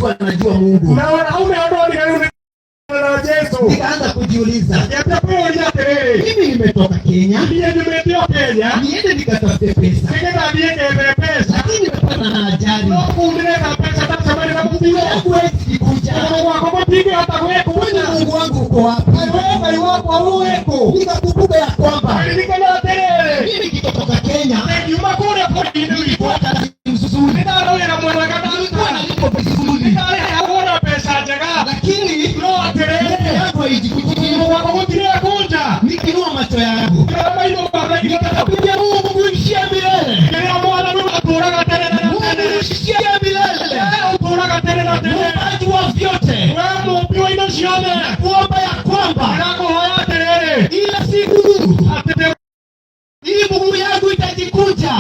anajua Mungu. Na wanaume ambao ni kanuni na Yesu. Nikaanza kujiuliza, mimi nimetoka Kenya, niende nikatafute pesa, lakini nimepata na ajali. Mungu wangu uko wapi? Nikakumbuka ya kwamba mimi nikitoka Kenya nilipata mzuri, nilikuwa nalipo vizuri, lakini nikinua macho yangu nikapiga Mungu ishia milele, Mungu ishia milele, muumbaji wa vyote, na kuomba ya kwamba ila siku hii Mungu yangu itajikunja,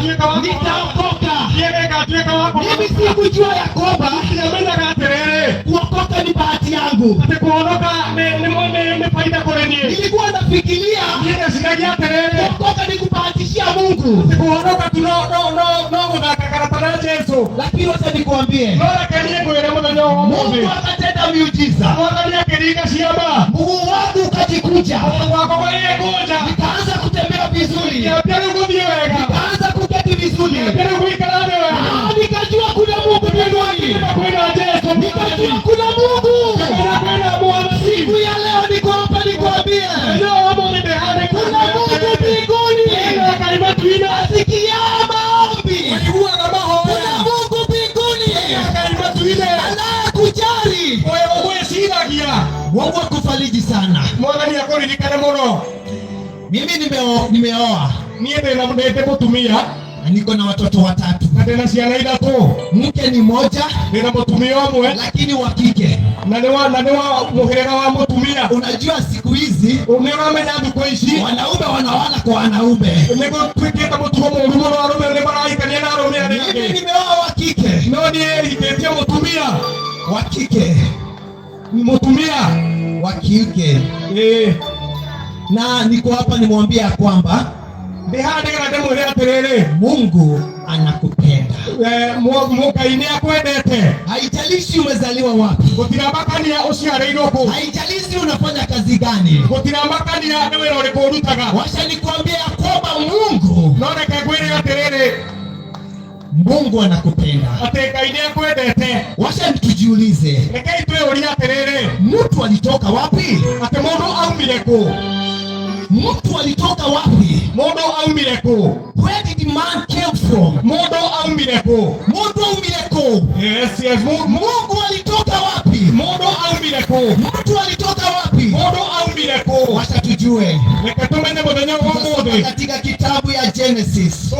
nitaokoka. Mimi sikujua ya kwamba kuokoka ni bahati yangu. Nilikuwa nafikiria kuokoka ni kubahatishia Mungu. Lakini wacha nikuambie, Mungu akatenda miujiza. Mungu wangu ukajikuja, nikaanza kutembea vizuri, nikaanza kuketi vizuri, nikajua kuna Mungu mbinguni, nikajua kuna Mungu. Siku ya leo niko hapa nikuambie, kuna Mungu mbinguni, asikia maombi. Kuna Mungu mbinguni anayekujali, Mungu akufariji sana. Mimi nimeoa, niko na watoto 3. Mke ni moja, lakini wa kike. Unajua siku hizi wanaume wanaoana kwa wanaume. Mimi nimeoa wa kike, wa kike, na niko hapa nimwambia kwamba Mungu anakupenda. Haijalishi umezaliwa wapi, haijalishi unafanya kazi gani. Wacha nikwambie kwamba Mungu anakupenda. Wacha tujiulize, mtu alitoka wapi? Mtu alitoka wapi? Where did man came from? Yes. Mungu alitoka wapi? Mtu alitoka wapi? Wacha tujue. Katika kitabu ya Genesis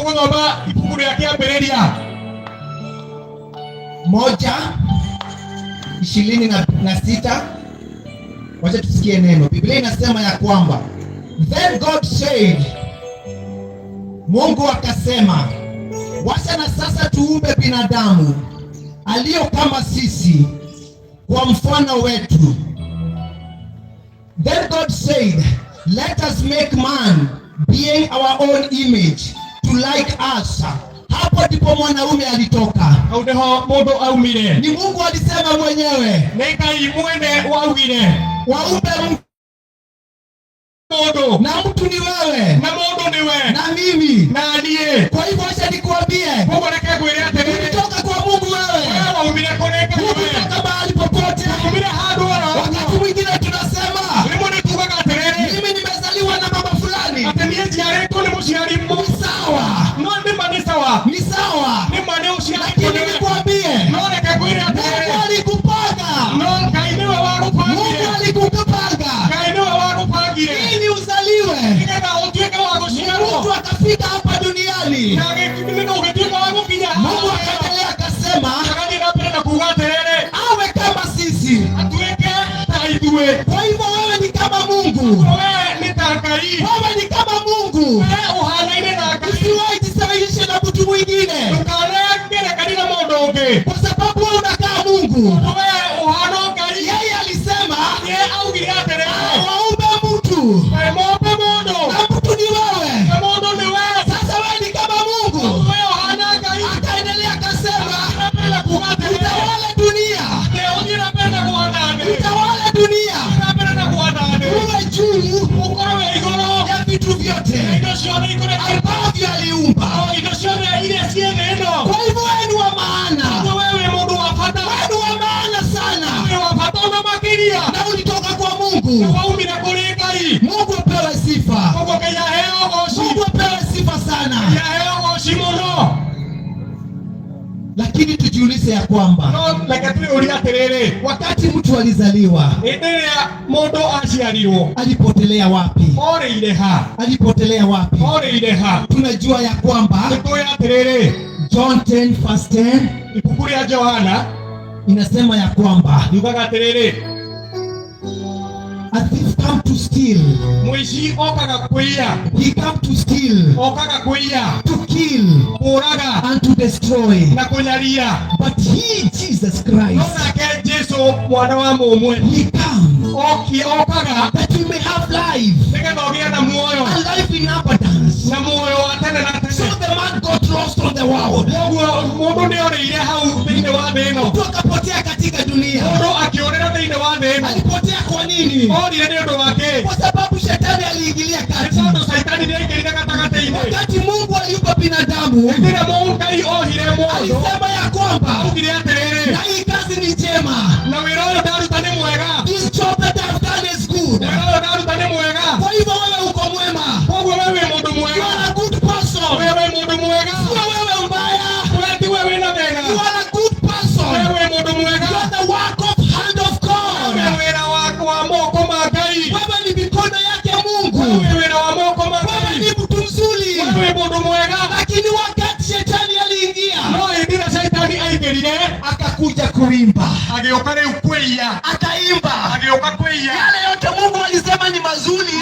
1:26, wacha tusikie neno. Biblia inasema ya kwamba then God said, Mungu akasema, wacha na sasa tuumbe binadamu alio kama sisi kwa mfano wetu. Then God said, let us make man being our own image to like us. Hapo ndipo mwanaume alitoka. Ni Mungu alisema mwenyewe, waumbe na mtu ni wewe, na mimi. Kwa hivyo acha nikuambie, ulitoka kwa Mungu wewe. Ulitoka mahali popote. Wakati mwingine tunasema mimi nimezaliwa na mama fulani. Ni sawa. Lakini nikwambie, Mungu alikupanga. Ili uzaliwe. Mungu akafika hapa duniani. Mungu akaendelea akasema awe kama sisi. Kwa hivyo wewe ni kama Mungu. Wewe ni kama Mungu. Usiwahi jisawishi na mtu mwingine, kwa sababu wewe unakaa Mungu. Yeye alisema waumbe mtu, na mtu ni wewe. Sasa wewe ni kama Mungu. Mungu apewe sifa. Mungu apewe sifa sana. Lakini tujiulize ya kwamba wakati mtu alizaliwa alipotelea wapi? Alipotelea wapi? Tunajua ya kwamba John 10:10 Yohana inasema ya kwamba a thief come to steal. Mwizi okaga kuiya. He come to steal. Okaga kuiya. To kill. Kuraga. And to destroy. Na kunyaria. But he, Jesus Christ, nake Jesu mwana wa mumwe. He come. Okaga. That we may have life. Nigetha ugĩe na muoyo. A life in abundance. Na muoyo wa tene na tene. So the man got lost on the world. Mundu nĩorĩire hau thĩinĩ wa thĩ ĩno. Mtu akapotea katika dunia. Mundu akĩũrĩra thĩinĩ wa thĩ ĩno. Alipotea kwa nini? Orire nĩ ũndũ wake. Kwa sababu shetani aliingilia kati. Shetani nĩaingĩrire gatagatĩ-inĩ. Wakati Mungu aliumba binadamu, alisema ya kwamba na hii kazi ni njema. This job that I've done is good. Kwa hivyo wewe uko mwema. You are a good person. Sio wewe mbaya. You are a good person. You are the work of hand of God. Wewe ni mikono yake Mungu. Wewe ni mtu mzuri. Lakini wakati shetani aliingia, akakuja kuimba. Akaimba. Yale yote Mungu alisema ni mazuri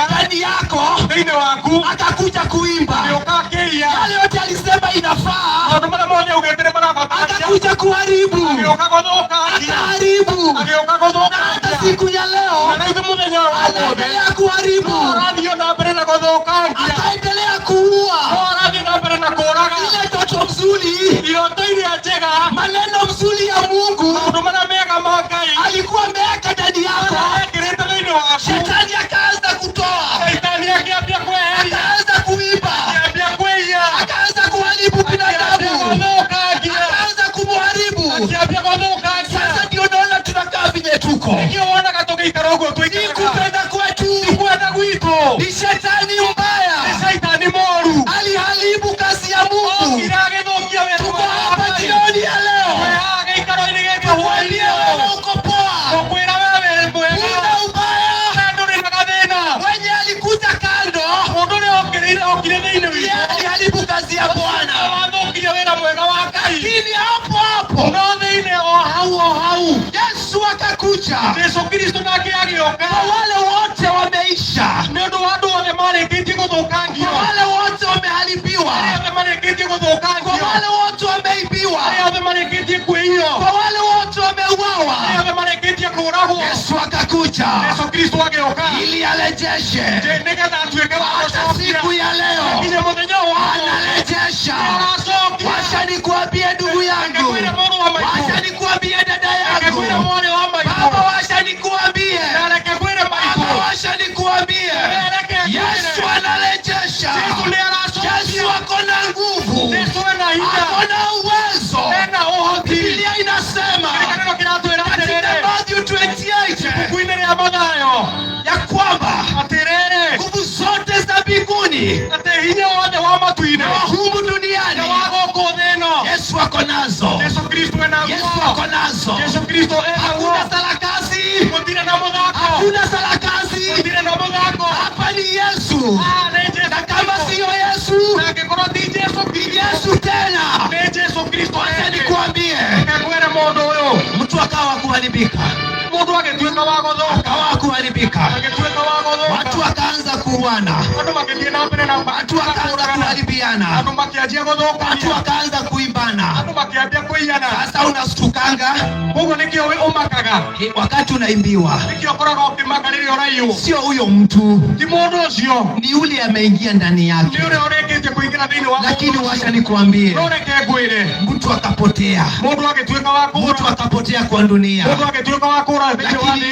ndani yako, akakuja kuimba. Yale yote alisema inafaa, akakuja kuharibu. Akaharibu. Na hata siku ya leo anaendelea kuharibu. Ataendelea kuua. Ile ndoto mzuri, maneno mzuri ya Mungu alikuwa ameweka ndani yako. Shetani akaanza kutoa, akaanza kuiba, akaanza kuharibu binadamu, akaanza kumharibu. Sasa ndio naona tunakaa vile tuko. Ni kupenda kwetu, ni shetani mbaya aliharibu kazi ya Mungu. Tuko hapa jioni ya leo kuambia wewe uko poa. Kuna ubaya mwenye alikuja kando, yeye aliharibu kazi ya Bwana. Lakini hapo Yesu akakuja kwa wale wote wameisha, kwa wale wote wameharibiwa, kwa wale wote wameibiwa, kwa wale wote wameuawa. Yesu akakuja ili arejeshe. Hata siku ya leo anarejesha. Wacha nikuambie ndugu yangu, wacha nikuambie dada yangu, baba, wacha nikuambie, wacha nikuambie, Yesu anarejesha. Yesu ako na nguvu, ako na uwezo. Biblia inasema katika Mathayo 28 ya kwamba nguvu zote za mbinguni na humu duniani Yesu ako nazo. Yesu ako nazo. Hakuna sarakasi, hakuna sarakasi. Hapa ni Yesu, na kama siyo Yesu, ni Yesu tena. Wacha nikuambie, mtu akawa kuharibika, akawa kuharibika, watu wakaanza kuuana, watu wakaanza kuharibiana, watu wakaanza kuimbana. Sasa unastukanga wakati unaimbiwa, sio huyo mtu, ni yule ameingia ndani yake. Lakini wacha nikuambie, mtu akapotea, mtu akapotea kwa dunia. Lakini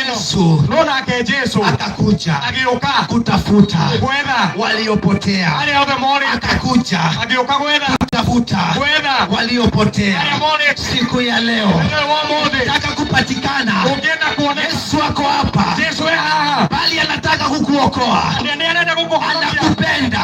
Yesu akakuja kutafuta waliopotea, akakuja kutafuta waliopotea. Siku ya leo nataka kupatikana. Yesu ako hapa. Yesu haha. Bali anataka kukuokoa. Anakupenda.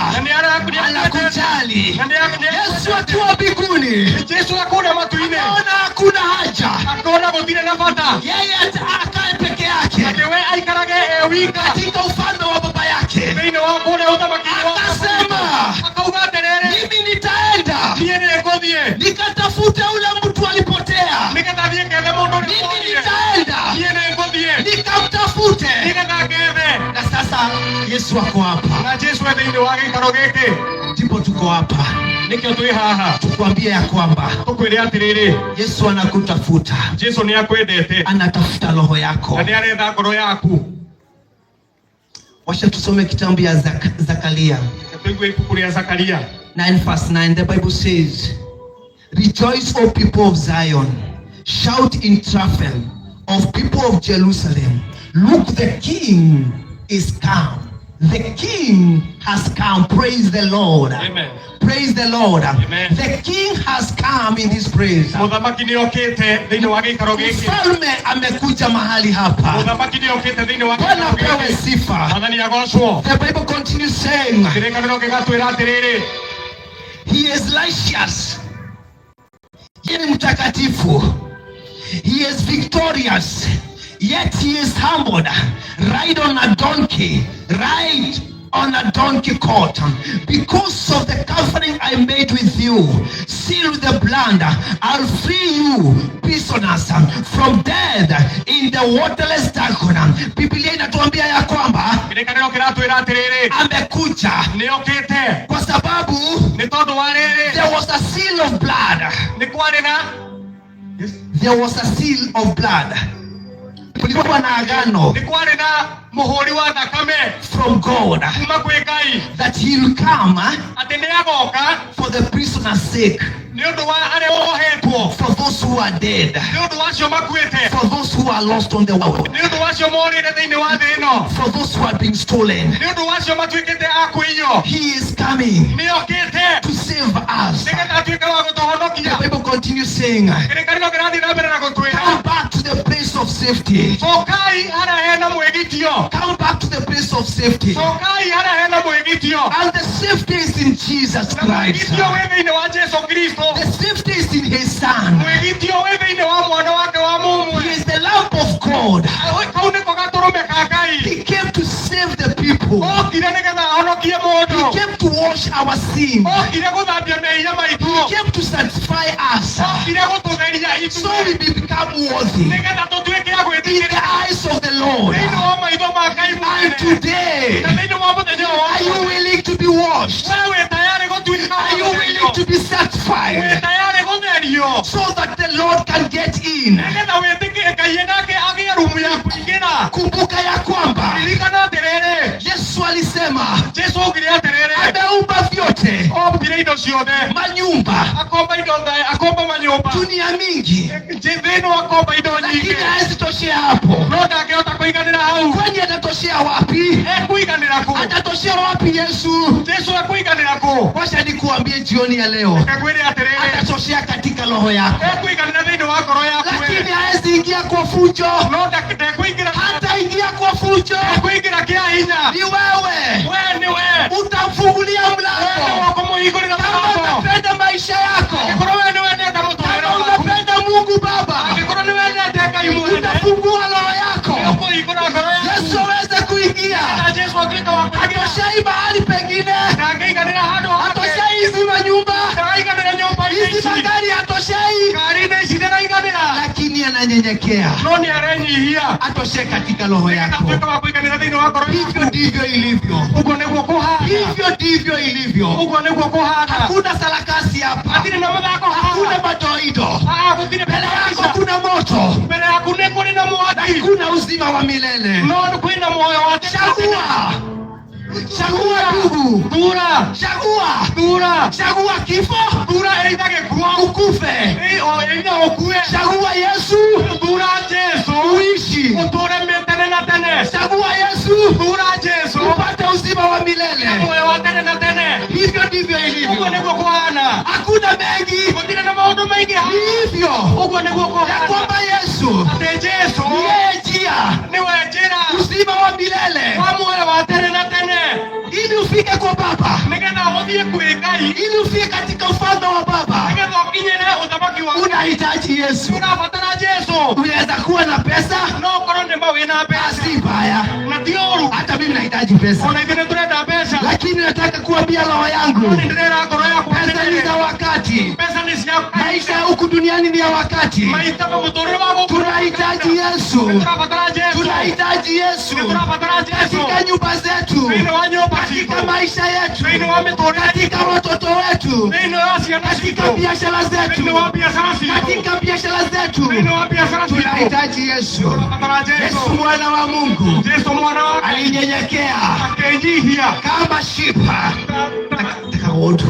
Anakujali. Yesu akiwa mbinguni. Yesu akona matuine. Anaona hakuna haja. Akona gutire na bata. Yeye akae peke yake. Atewe aikarage wika. Katika ufalme wa baba yake. Beino wa kona utamaki. Akasema. Akauga terere. Mimi nitaenda. Niende kodie. Nikatafute ule mtu alipotea. Nikatavie kende mondo. Mimi nitaenda. Niende kodie. Nikamtafute. Nikatageve. Na sasa Yesu ako hapa. Na Yesu ndio wake karogeke. Ndipo tuko hapa. Nikio tui haha. Tukwambie ya kwamba tukwire atiriri. Yesu anakutafuta. Yesu ni akwendete. Anatafuta roho yako. Na aretha ngoro yaku. Washa tusome kitabu ya Zakaria. Tuigue ibuku ria Zakaria 9:9. The Bible says, "Rejoice, O people of Zion. Shout in triumph, of people of Jerusalem. Look, the King is come. The King has come." Praise the Lord. Amen. Praise the Lord. Amen. The King has come in this praise. Muthamaki ni okete thiini wa gikaro giki. Mfalme amekuja mahali hapa. Muthamaki ni okete thiini wa Bwana gikaro pewe giki. sifa. Athani agocwo. The Bible continues saying, Kĩrĩkanĩro gĩgatwĩra atĩrĩrĩ. He is righteous. Yeye ni mtakatifu. He is victorious. Yet he is humbled. Ride on a donkey. Ride on a donkey colt. Because of the covenant I made with you, sealed with the blood, I'll free you prisoners from death in the waterless darkness. Biblia inatuambia ya kwamba Kĩrĩkanĩro kĩratwĩra atĩrĩrĩ. amekuja Nĩ okete. kwa sababu Nĩ tondũ wa rĩrĩ. there was a seal of blood. Nĩ kwarĩ na. There was a seal of blood. Kulikuwa na agano Nĩ kwarĩ na mũhũri wa thakame. from God Kuma kwĩ Ngai. that he'll come Atĩ nĩ agoka. for the prisoner's sake, Nĩ ũndũ wa arĩa wohetwo. for those who are dead, Nĩ ũndũ wa acio makuĩte. for those who are lost on the world, Nĩ ũndũ wa acio morĩte thĩinĩ wa thĩ ĩno. for those who are being stolen. Nĩ ũndũ wa acio matuĩkĩte a kũiywo. He is coming Nĩ okĩte. to save us. Nĩgetha atuĩke wa The gũtũhonokia. Bible continues saying, Kĩrĩkanĩro kĩrathiĩ na mbere na gũtwĩra. come back to the place of safety. Cokai harĩa hena mwĩgitio. Come back to the place of safety. Cokai harĩa hena mwĩgitio. And the safety is in Jesus Na Christ. mwĩgitio wĩ thĩinĩ wa Jesũ Kristo. The safety is in his son. Mwĩgitio wĩ thĩinĩ wa mwana wake wa mũmwe. He is the Lamb of God. Kau nĩko gatũrũme ka Ngai. He came to save the people. Okire nĩgetha ahonokie He mũndũ. came to wash our sin. Okire gũthambia mehia maitũ. He came to sanctify us Okire gũtũtheria so ithuĩ. we become worthy Nĩgetha tũtuĩke a in gwĩtigĩra the eyes of the Lord. thĩinĩ wa maitho ma Ngai And mwene. today, Na thĩinĩ wa mũthenya wa are you willing to be washed? Wee wĩ tayarĩ gũtuĩka Are you willing to be wĩ sanctified tayarĩ gũtherio. so that the Lord can get in? Nĩgetha wĩtĩkie Ngai nake agĩe rumu ya kũingĩra. Kumbuka ya kwamba Ririkana atĩrĩrĩ. Yesu alisema Jesũ augire atĩrĩrĩ. ameumba vyote, Ombire indo ciothe. manyumba, Akomba indo akomba manyũmba. dunia mingi, Thĩinĩ wa akomba indo lakini nyingĩ. hawezi toshea hapo. No ndangĩhota kũiganĩra hau. Kwani atatoshea wapi? Ekũiganĩra kũ? Atatoshea wapi Yesu? Jesũ ekũiganĩra kũ? Wacha nikuambie jioni ya leo, Kakwĩre atĩrĩrĩ. atatoshea katika roho yako, Ekũiganĩra thĩinĩ wa ngoro yaku. lakini hawezi ingia kwa fujo, No ndekũingĩra. hata ingia kwa fujo. Ekũingĩra kĩa hinya. Ni wewe Wee nĩwe. utamfungulia Wee mlango nĩwakũmũhingũrĩra kama mũrango. unapenda maisha yako, Angĩkorwo wee nĩwendete mũtũũrĩre kama waku. unapenda Mungu Baba, Angĩkorwo nĩwendete Ngai mwene. utafungua roho yako, Nĩũkũhingũra ngoro yaku. Yesu aweze kuingia. Na Jesũ atuĩke wa kũingĩra. Hatoshei mahali pengine, Na angĩiganĩra handũ hake. hatoshei hizi manyumba, Ndaiganĩra nyũmba-inĩ hizi ici. magari, hatoshei, Ngari-inĩ ici ndaraiganĩra. lakini ananyenyekea, No nĩarenyihia. atoshe katika roho yako. Atuĩke wa kũiganĩra thĩinĩ wa ngoro Hivyo yaku. ndivyo ilivyo, Ũguo nĩguo kũhana. hivyo ndivyo ilivyo. Ũguo nĩguo kũhana. Hakuna sarakasi hapa, Hatirĩ na mathako hakuna haha. madoido. Gũtirĩ Mbele yako mbere kuna moto, mbere yaku nĩ kũrĩ na mwaki. kuna uzima wa milele. No kwĩna muoyo wa tene. Chagua, chagua ndugu, Thura. chagua, Thura. chagua kifo, Thura eitha gĩkuo. ukufe. Eitha ũkue. Chagua Yesu, Thura Jesũ. uishi. Ũtũũre tene na tene. Chagua Yesu, Thura Jesũ. upate uzima wa milele. Muoyo wa tene na tene. Hivyo ndivyo Ũguo ilivyo, nĩguo kũhana. hakuna mengi, Gũtirĩ na maũndũ maingĩ haha. ni hivyo Ũguo nĩguo ya kũhana. kwamba Yesu Atĩ Jesũ ni yeye njia, njia, niwe njira, uzima wa milele, wa muoyo wa tene na tene, ili ufike kwa Baba, nigetha uthie kwi Ngai, ili ufike katika ufalme wa Baba. nigetha ukinyire uthamaki wa Unahitaji Yesu. unabatara Yesu. Unaweza kuwa na pesa, No korwo ni mau wina mbeca, si mbaya. na ti ũru, Hata mimi nahitaji pesa, ona ithuĩ nĩtũrenda mbeca, lakini nataka kuambia roho yangu, no nĩndĩrera ngoro yakwa pesa ni za wakati. mbeca nĩ cia Maisha ya huku duniani ni ya wakati. maita mũtũrĩre wa gũkũ. Tunahitaji Yesu. Nĩtũrabatara Yesu, Tunahitaji Yesu nĩtũrabatara Yesu katika nyumba zetu, thĩinĩ wa nyũmba katika citũ, maisha yetu, thĩinĩ wa mĩtũrĩre katika watoto wetu, thĩinĩ wa ciana katika citũ, biashara zetu, thĩinĩ wa biacara citũ, katika biashara zetu. thĩinĩ wa biacara citũ. Tunahitaji Yesu. Tũrabatara Yesu Yesu. mwana wa Mungu Yesu mwana wa Ngai alinyenyekea akĩnyihia, kama shipa. Kagondu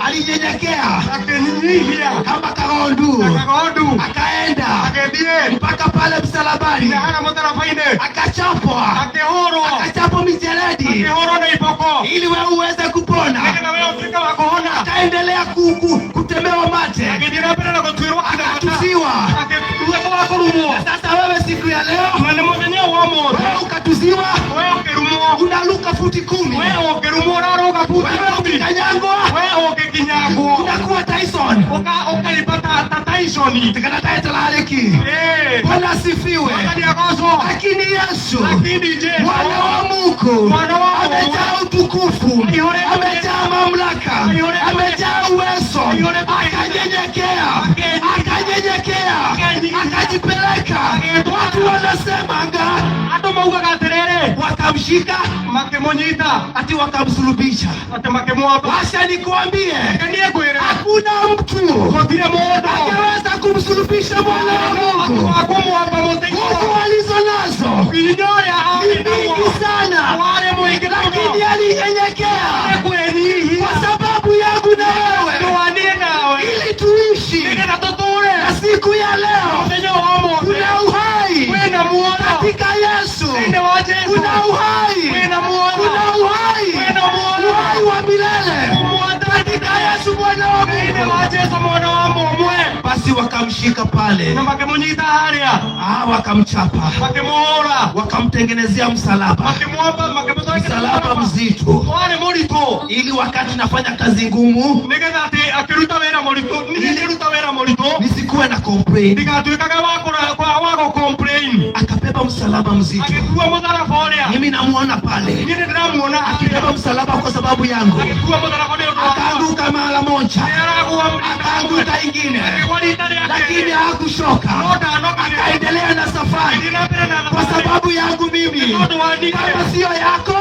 alinyenyekea akĩnyihia kama kagondu, kagondu, akaenda agĩthiĩ mpaka pale msalabani, harĩa mũtharaba-inĩ, akachapwa, akĩhũrwo, akachapwa mijeledi akĩhũrwo na iboko, ili wewe uweze kupona. nĩgetha wee ũtuĩke wa kũhona. Akaendelea kutemewa mate, Agĩthiĩ na mbere na gũtuĩrwo kĩgata, akatuziwa. agĩtuĩka wa kũrumwo. Sasa wewe siku ya leo, Na nĩ mũthenya wa ũmũthĩ, wewe ukatuziwa, wee ũkĩrumwo, unaruka futi 10, wee ũkĩrumwo ũrarũga buti wewe ikũmi, ukikanyangwa wee ũngĩkinyangwo unakuwa Tyson. ũkaimba ta Tyson. Tikanatariki. Bwana asifiwe. Mwathani agocwo. Lakini Yesu Lakini Jesu, mwana wa Mungu Mwana wa Mungu, amejaa utukufu, amejaa mamlaka, amejaa uwezo, akanyenyekea, akajipeleka. Watu wanasema andũ maugaga atĩrĩrĩ, wakamshika, makĩmũnyita, ati wakamsulubisha. atĩ makĩmwamba. Wacha nikuambie, Niĩ ngwĩre, hakuna mtu gũtirĩ mũndũ angeweza kumsulubisha mwana wa Mungu. wa kũmwamba mũthenya Nguvu alizo nazo hinya ũrĩa ni arĩ naguo mingi sana, warĩ mũingĩ lakini mũno. alinyenyekea Kwĩnyihia kwa sababu yangu na wewe, tũwanie nawe ili tuishi. nĩgetha tũtũũre. Na siku ya leo Mũthenya wa ũmũthĩ kuna uhai kwĩna muoyo katika Yesu, thĩinĩ wa Jesũ, kuna uhai, kwĩna muoyo, kuna uhai, kwĩna muoyo, uhai wa milele katika Yesu mwana wa thĩinĩ Mungu. wa Jesũ mwana wa mũmwe. Basi wakamshika pale, Na makĩmũnyita harĩa, wakamchapa, makĩmũhũra, wakamtengenezea msalaba, makĩmwamba, msalaba mzito, warĩ mũritũ, ili wakati nafanya kazi ngumu nĩgetha atĩ akĩruta wĩra mũritũ, nĩruta wĩra mũritũ, nisikuwe na complain. ndigatuĩkaga wa gũ-complain. Akabeba msalaba mzito. Agĩkua mũtharaba ũrĩa, Mimi namuona pale niĩ nĩndĩramuona akibeba msalaba kwa sababu yangu, agĩkua mũtharaba nĩ ũndũ wakwa. akaanguka mara moja, Nĩaragua akaanguka ingine, akĩgwa rita rĩa lakini kerĩ, hakushoka, no ndanogire. akaendelea na safari Thiĩ na mbere na kwa thabarĩ. sababu yangu mimi. Tondũ wa niĩ. Kama sio yako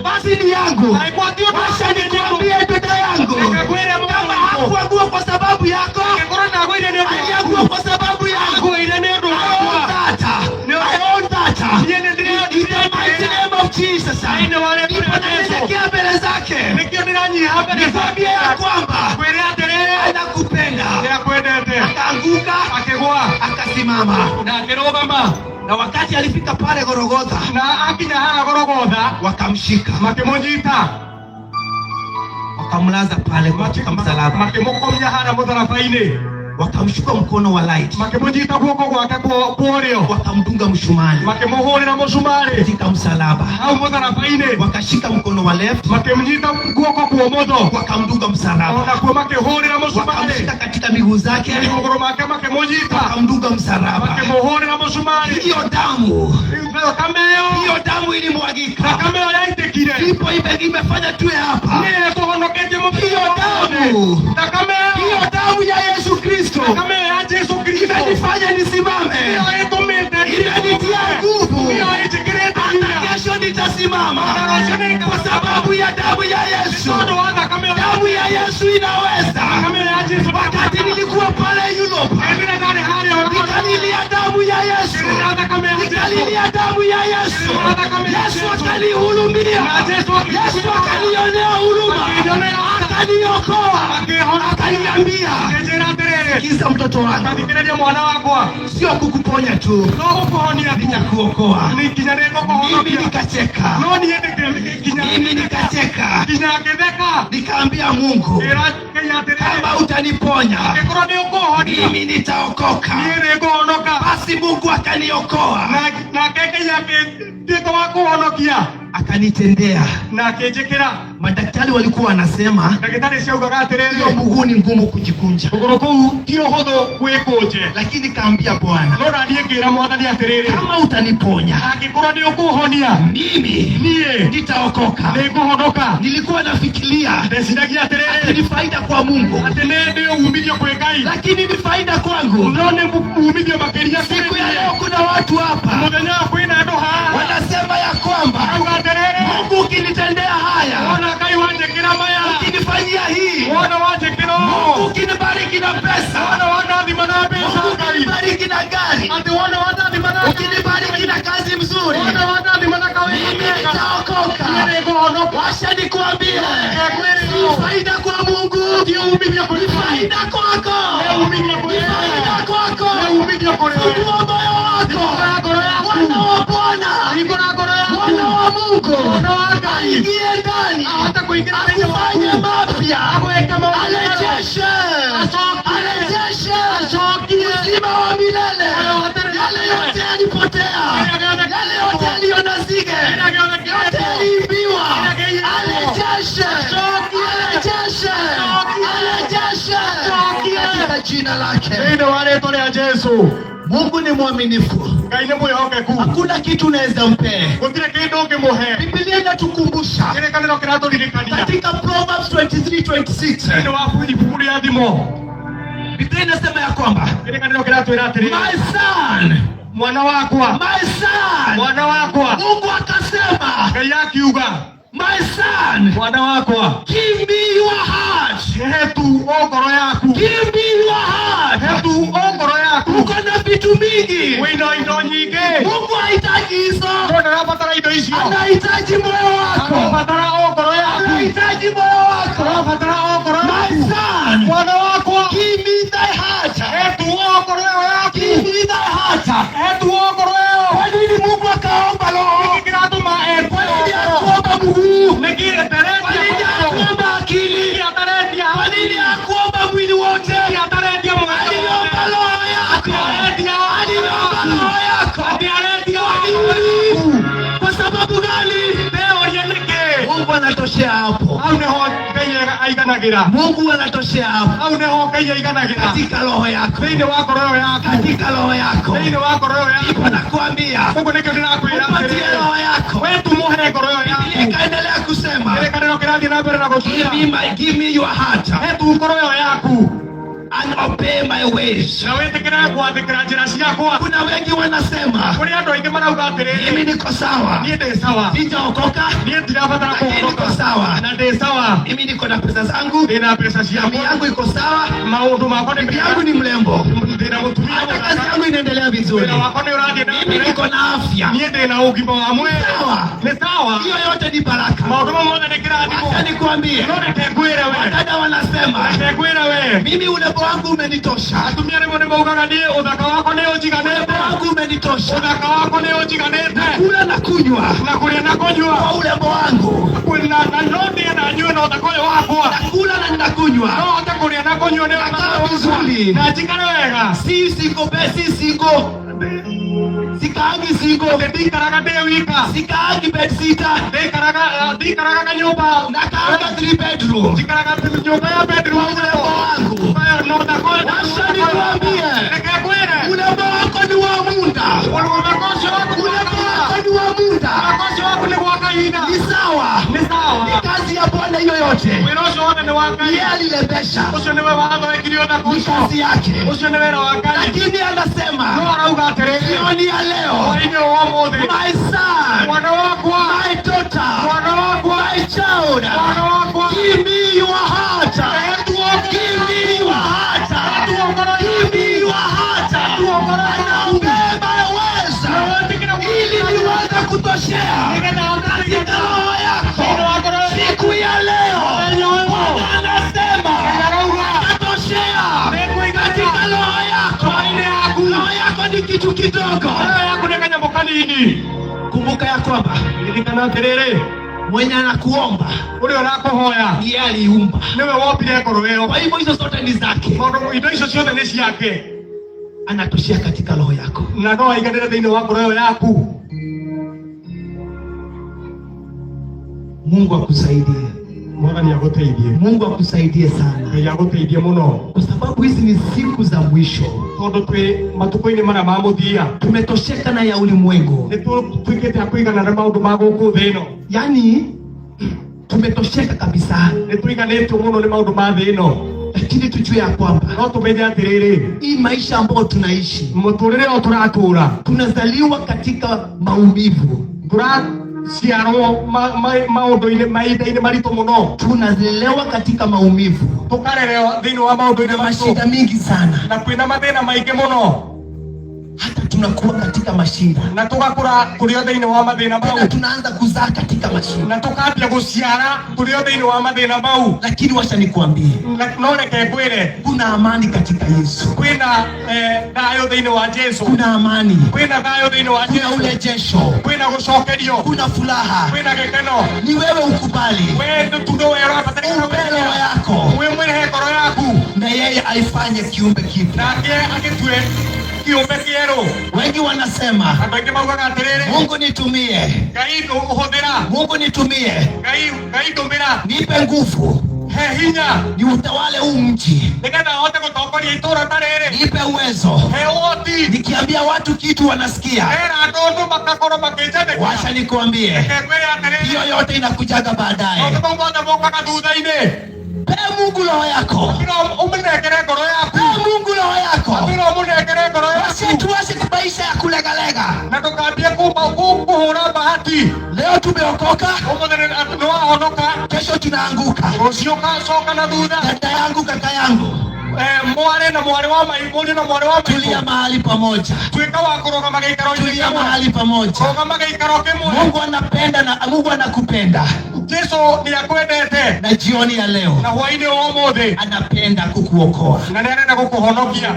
basi ni yangu. Haikuwa ndio Wacha nikwambie dada yangu, Nikakwĩre mũndũ kama wako. hakuagua kwa sababu yako, Angĩkorwo ndagũire nĩ ũndũ aliagua kwa sababu yangu. agũire nĩ ũndũ I own wakwa. that. I own that. Niĩ nĩndĩrĩ- In the mighty name of Jesus. Thĩinĩ wa rĩĩtwa Ndipo rĩa Jesũ. nanyenyekea mbele zake, Nĩkĩo ndĩranyiha mbere nikwambie ya kwamba kwĩre atĩrĩrĩ, anakupenda. nĩakwendete. Akaanguka, Akĩgwa akasimama. na akĩrũgama, Na wakati alifika pale Golgotha, na akinya harĩa Gologotha, wakamshika, makĩmũnyita, wakamlaza pale katika msalaba, makĩmũkomia harĩa mũtharaba-inĩ, wakamshika mkono wa light, makĩmũnyita guoko gwake kwa ũrĩo, wakamdunga msumari makĩmũhũrĩra mũcumarĩ katika msalaba, hau mũtharaba-inĩ, wakashika mkono wa left, makĩmũnyita guoko kwa ũmotho, wakamdunga msalaba, onakuo makĩhũrĩra mũcumarĩ, wakamshika katika miguu zake, magũrũ make makĩmũnyita, wakamdunga msalaba. makĩmũhũrĩra mũcumarĩ. Hiyo damu, Thakame ĩyo, hiyo damu ilimwagika, thakame ĩyo yaitĩkire, ndipo imefanya tuwe hapa. nĩyo ĩtũhonoketie mũthenya Hiyo wa ũmũthĩ. damu, Thakame hiyo ĩyo, damu ya Yesu Kristo thakame ĩyo ya Jesũ Kristo, imenifanya nisimame, nĩyo ĩtũmĩte imenitia nguvu, nĩyo ĩnjĩkĩrĩte hata hinya. kesho nitasimama kwa sababu ya damu ya Yesu. Tondũ wa thakame ĩyo, Damu ya Yesu inaweza. thakame ĩyo ya Jesũ, Wakati nilikuwa pale Europe, nĩndĩrĩ ndarĩ harĩa ũragũrũ, nikalilia damu ya Yesu, nĩndĩrĩ thakame ya Jesũ, nikalilia damu ya Yesu. Yesu akanihurumia, Yesu akanionea huruma, akaniokoa, akaniambia, akĩnjĩra atĩrĩrĩ, sikiza mtoto wangu. Kathikiriria mwana wakwa. Sio kukuponya tu. No kuhonia nitakuokoa. Nikinyaneko kuhonokia. Mimi nikacheka. No niende Mimi nikacheka. Kinyaketheka. Nikaambia Mungu, kama utaniponya mimi nitaokoka. Basi Mungu akaniokoa. Akanitendea. Madaktari walikuwa wanasema hiyo mguu ni ngumu kujikunja. Lakini kaambia Bwana, kama utaniponya mimi nitaokoka. Nilikuwa nafikiria ni faida kwa Mungu, lakini ni faida kwangu. Siku ya leo kuna watu hapa wanasema ya kwamba Mungu ukinitendea haya, ukinifanyia hii, Mungu ukinibariki na pesa, Mungu ukinibariki na gari, ukinibariki na kazi mzuri, mimi nitaokoka. Washa nikuambie, si faida kwa Mungu, ni faida kwako. Faida kwako. Fungua moyo wako. Mwana wa Bwana, mwana wa Mungu aingie ndani, afanye mapya, arejeshe uzima wa milele. Yale yote yalipotea, yale yote yaliyonazige, yote yaliibiwa, arejeshe katika jina lake. Mungu ni mwaminifu. Hakuna kitu unaweza mpe. Biblia inatukumbusha katika Proverbs 23:26. Biblia inasema ya kwamba, my son, mwana wakwa, my son, mwana wakwa. Mungu akasema, my son, mwana wakwa, give me your heart. Hetu ogoro yaku. Give me your heart. Hetu ogoro yaku. Uko na vitu mingi. Wino indo nyingi. Mungu hahitaji hizo. Anapatara indo hizo. Anahitaji moyo wako. Anapatara ogoro yaku. Anahitaji moyo wako. Anapatara ogoro yaku. My son, mwana wakwa, give me thy heart. Hetu ogoro yaku. Give me thy heart. Hetu ogoro yaku. Kwa nini Mungu akaomba roho? Kikiratuma Kwa nini akuomba mguu? Kwa nini akuomba akili? Kwa nini akuomba mwili wote? Aliomba roho yako. Aliomba roho yako. Kwa sababu gani? Mungu anatoshea hapo. Mungu anatoshea hapo. Katika roho yako. Katika roho yako. Ipo nakuambia, upatie roho yako. Ikaendelea kusema, give me your heart and obey my ways. Kuna wengi wanasema, mimi niko sawa, nitaokoka, lakini niko sawa, mimi niko na pesa zangu, jamii yangu iko sawa, bibi yangu ni mrembo, hata kazi yangu inaendelea vizuri, mimi niko na afya. Sawa, hiyo yote ni baraka. Acha nikwambie, wadada wanasema, mimi urembo wangu umenitosha, urembo wangu umenitosha, nakula na kunywa kwa urembo wangu, nakula na ninakunywa, nakaa vizuri, si single, sikaangi single, sikaangi bedsitter, nakaanga 3 bedroom, urembo wangu. Washa nikwambie, urembo wako ni wa muda. Urembo wako ni wa muda. Ni sawa. Ni kazi ya Bwana hiyo yote. Yeye alilebesha. Ni kazi yake. Lakini anasema, jioni ya leo, my son, my daughter, my child, give me your heart. Give me your heart. Give me your heart. Anaongea maweza ili niweze kutoshea katika roho yako. Siku ya leo Bwana anasema atatoshea katika kitu kidogo. Roho yako ni kanyambo kanini. Kumbuka ya kwamba ririkana terere mwenye anakuomba ule unakohoya ndiye aliumba. Niwe wopire ngoro ĩyo. Kwa hivyo hizo zote ni zake. Maũndũ indo icio ciothe nĩ ciake. Anatoshea katika roho yako. Na no aiganĩre thĩinĩ wa ngoro yaku. Mungu akusaidie. Mwathani agũteithie. Mungu akusaidie sana. Ngai agũteithie muno. Kwa sababu hizi ni siku za mwisho. Tondũ twĩ matukũ-inĩ marĩa ma mũthia. Tumetosheka na ya ulimwengu. Nĩtwĩkĩte kũigana na maũndũ ma gũkũ thĩ ĩno. Yaani tumetosheka kabisa. Nĩtũiganĩtio mũno nĩ maũndũ ma thĩ ĩno. Lakini tujue ya kwamba no tumenye atĩrĩrĩ, hii maisha ambayo tunaishi, mũtũrĩre ũyũ tũratũra, tunazaliwa katika maumivu. Tũraciarwo maũndũ-inĩ mahinda-inĩ maritũ mũno. Tunalelewa katika maumivu. Tũkarererwo thĩinĩ wa maũndũ-inĩ maritũ. Mashida mingi sana. Na kwĩna mathĩna maingĩ mũno. Hata tunakuwa katika mashinda. Na tũgakũra tũrĩ o thĩinĩ wa mathĩna mau. Na tunaanza kuzaa katika mashinda. Na tũkambia gũciara tũrĩ o thĩinĩ wa mathĩna mau. Lakini wacha nikwambie, no reke ngwĩre, kuna amani katika Yesu. Kwĩna thayũ thĩinĩ wa Jesu. Kuna amani. Kwĩna thayũ thĩinĩ wa Jesu. Kuna urejesho. Kwĩna gũcokerio. Kuna furaha. Kwĩna gĩkeno. Ni wewe ukubali. Wewe tu ndio ũrabatara roho yako. Wewe mwenye ngoro yaku. Na yeye aifanye kiumbe kipya. Na agitue kiumbe kĩerũ. Wengi wanasema, andũ aingĩ maugaga atĩrĩrĩ, Mungu nitumie. Ngai ũhũthĩra. Mungu nitumie. Ngai ndũmĩra. Nipe nguvu. He hinya. Ni utawale huu mji. Nĩgetha hote gũtongoria itũũra ta rĩrĩ. Nipe uwezo. He ũhoti. Nikiambia watu kitu wanasikia. Hera andũ makakorwo makĩnjathĩkia. Wacha nikwambie. Hiyo yote inakujaga baadaye. Maũndũ mothe mokaga thutha-inĩ. Pe Mungu roho yako. Ũmũnengere ngoro yaku. Pe Mungu roho yako. Ũmũnengere ngoro yaku. Tuache maisha ya kulegalega. Na tukambie kuhũra bahati. Leo tumeokoka. Ũmũthĩ nĩwahonoka. Kesho tunaanguka. Rũciũ ũgacoka na thutha. Dada yangu, kaka yangu. Mwarĩ na mwarĩ wa maitũ na mwarĩ wa maitũ. Tulia mahali pamoja. Tuĩka wa kũrũgama gĩikaro-inĩ kĩmwe. Tulia mahali pamoja. Kũrũgama gĩikaro kĩmwe. Mungu anapenda na Mungu anakupenda. Jesu nĩakwendete. Na jioni ya leo. Na hwaĩ-inĩ wa ũmũthĩ. Anapenda kukuokoa. Na nĩarenda gũkũhonokia.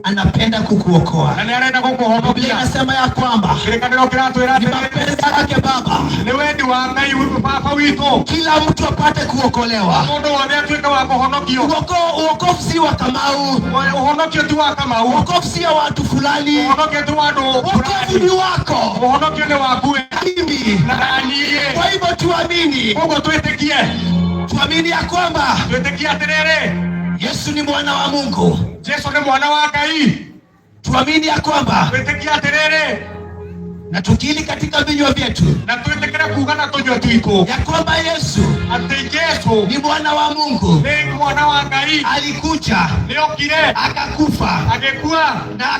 Anapenda kukuokoa. Na nĩarenda gũkũhonokia. Biblia inasema ya kwamba kĩrĩkanĩro kĩratwĩra ni mapenzi yake Baba. Nĩ wendi wa Ngai Baba witũ. Kila mtu apate kuokolewa. Mũndũ wothe atuĩke wa kũhonokio. Uokovu si wa Kamau. Ũhonokio ti wa Kamau. Uokovu si wa watu fulani. Ũhonokio ti wa andũ fulani. Uokovu ni wako. Ũhonokio nĩ waku we. Mimi. Na niĩ. Kwa hivyo tuamini. Koguo twĩtĩkie. Tuamini ya kwamba twĩtĩkie atĩrĩrĩ, Yesu ni mwana wa Mungu. Yesu ni mwana wa Ngai. Tuamini ya kwamba twĩtĩkie atĩrĩrĩ, na tukili katika vinywa vyetu na twĩtĩkĩre kuuga na tũnyua twitũ ya kwamba Yesu atĩ Yesu ni mwana wa Mungu. Ni mwana wa Ngai. Alikuja, nĩokire, akakufa, agĩkua, na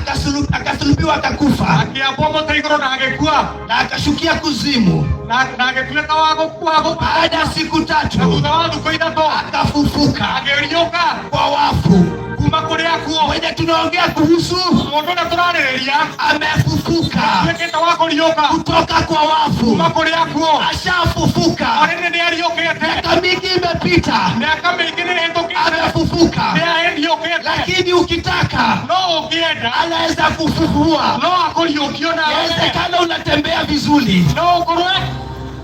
akasulubiwa, akakufa, akĩambwo mũtĩ igũrũ na agĩkua, na akashukia kuzimu, na agĩtuĩka wa gũkua. Baada ya siku 3 na thutha wa thikũ ithatũ akafufuka agĩriũka kwa wafu. kuma kũrĩ akuo. Mwenye tunaongea kuhusu mũndũ ũrĩa tũrarĩrĩria amefufuka atuĩkĩte wa kũriũka kutoka kwa wafu. kuma kũrĩ akuo. Ashafufuka. Arĩnĩ nĩariũkĩte. Miaka mingi imepita, mĩaka mĩingĩ nĩhĩtũkĩte. amefufuka. Nĩariũkĩte. Lakini ukitaka no ũngĩenda anaweza kufufua. no akũriũkio nawe. Inawezekana unatembea vizuri, no ũkorwo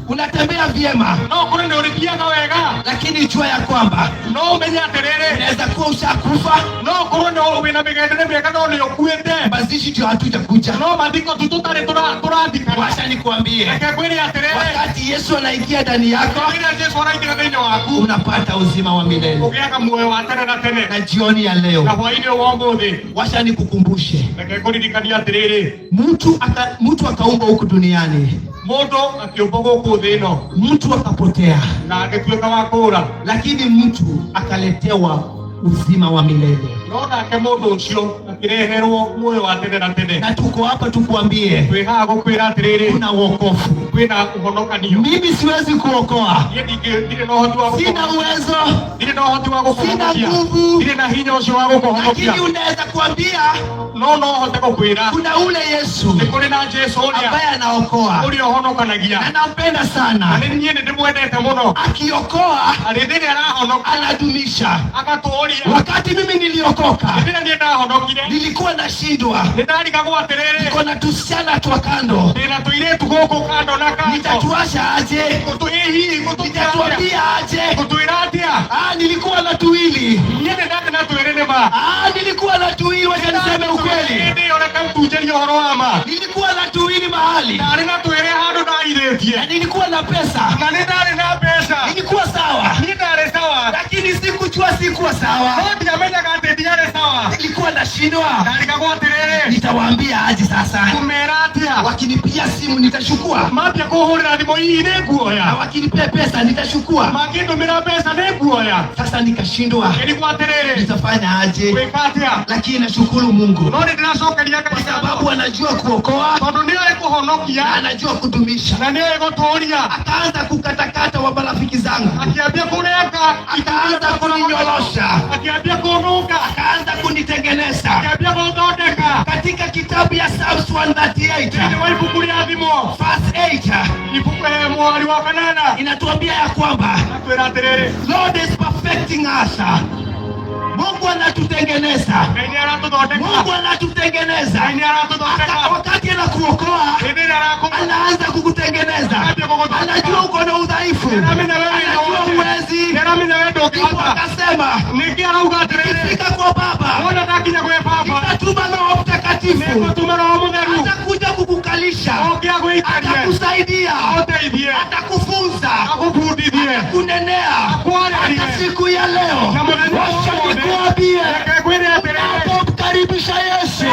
unatembea vyema, no ũkorwo nĩ ũrĩthiaga wega, lakini jua ya kwamba no ũmenye atĩrĩrĩ, unaweza kuwa ushakufa. no ũkorwo wĩna mĩgendere mĩega no nĩũkuĩte. Mazishi ndio hatujakuja, no mathiko tu tũtarĩ tũrathikana. wacha nikwambie, reke ngwĩre atĩrĩrĩ, wakati Yesu anaingia ndani yako, rĩrĩa Jesu araingĩra thĩinĩ waku, unapata uzima wa milele. ũgĩaga muoyo wa tene na tene. Na jioni ya leo, na hwaĩ-inĩ wa ũmũthĩ, wacha nikukumbushe, reke ngũririkania atĩrĩrĩ, mtu akaumbwa huku duniani, mũndũ akĩũmbwo gũkũ thĩ ĩno, mtu akapotea, na agĩtuĩka wa kũũra, lakini mtu akaletewa uzima wa milele. no nake mũndũ ũcio akĩreherwo muoyo wa tene na tene. Na tuko hapa tukuambie, twĩ haha gũkwĩra atĩrĩrĩ, kuna wokovu. kwĩna ũhonokanio. Mimi siwezi kuokoa, niĩ ndirĩ na ũhoti wa sina uwezo, ndirĩ na ũhoti wa sina gũkũhonokia, nguvu, ndirĩ na hinya ũcio wa gũkũhonokia, lakini unaweza kuambia no hote gũkwĩra kuna ule Yesu nĩ kũrĩ na Jesu ambaye anaokoa, ũrĩa ũhonokanagia, na nampenda na sana. niĩ nĩndĩmwendete mũno. Akiokoa arĩ rĩrĩa arahonoka anadumisha. agatũũria. Wakati mimi niliokoka, niliokoka nilikuwa nashindwa, niko na tusichana twa kando, nitatuasha aje? Nitatuambia aje? Nilikuwa na tuwili, nilikuwa na tuwili, wacha niseme ukweli, nilikuwa na tuwili mahali, nilikuwa na pesa, nilikuwa sawa, lakini sikuwa sawa, nilikuwa nashindwa. Nitawaambia aje sasa? Wakinipigia simu nitachukua, na wakinipea pesa nitachukua. Sasa nikashindwa, nitafanya aje? Lakini nashukuru Mungu kwa sababu anajua kuokoa, anajua kudumisha. Akaanza kukatakata wa marafiki zangu, akaanza kuninyorosha, akaanza kunitengeneza. Katika kitabu ya Psalms 138 verse 8 inatuambia ya kwamba Lord is perfecting us. Mungu anatutengeneza, Mungu anatutengeneza. Wakati anakuokoa anaanza kukutengeneza, anajua uko na udhaifu, anajua uwezi. Akasema nikifika kwa Baba nitatuma Roho Mtakatifu, atakuja kukukalisha, atakusaidia, atakufunza, atakunenea. Hata siku ya leo nikuambie, unapomkaribisha Yesu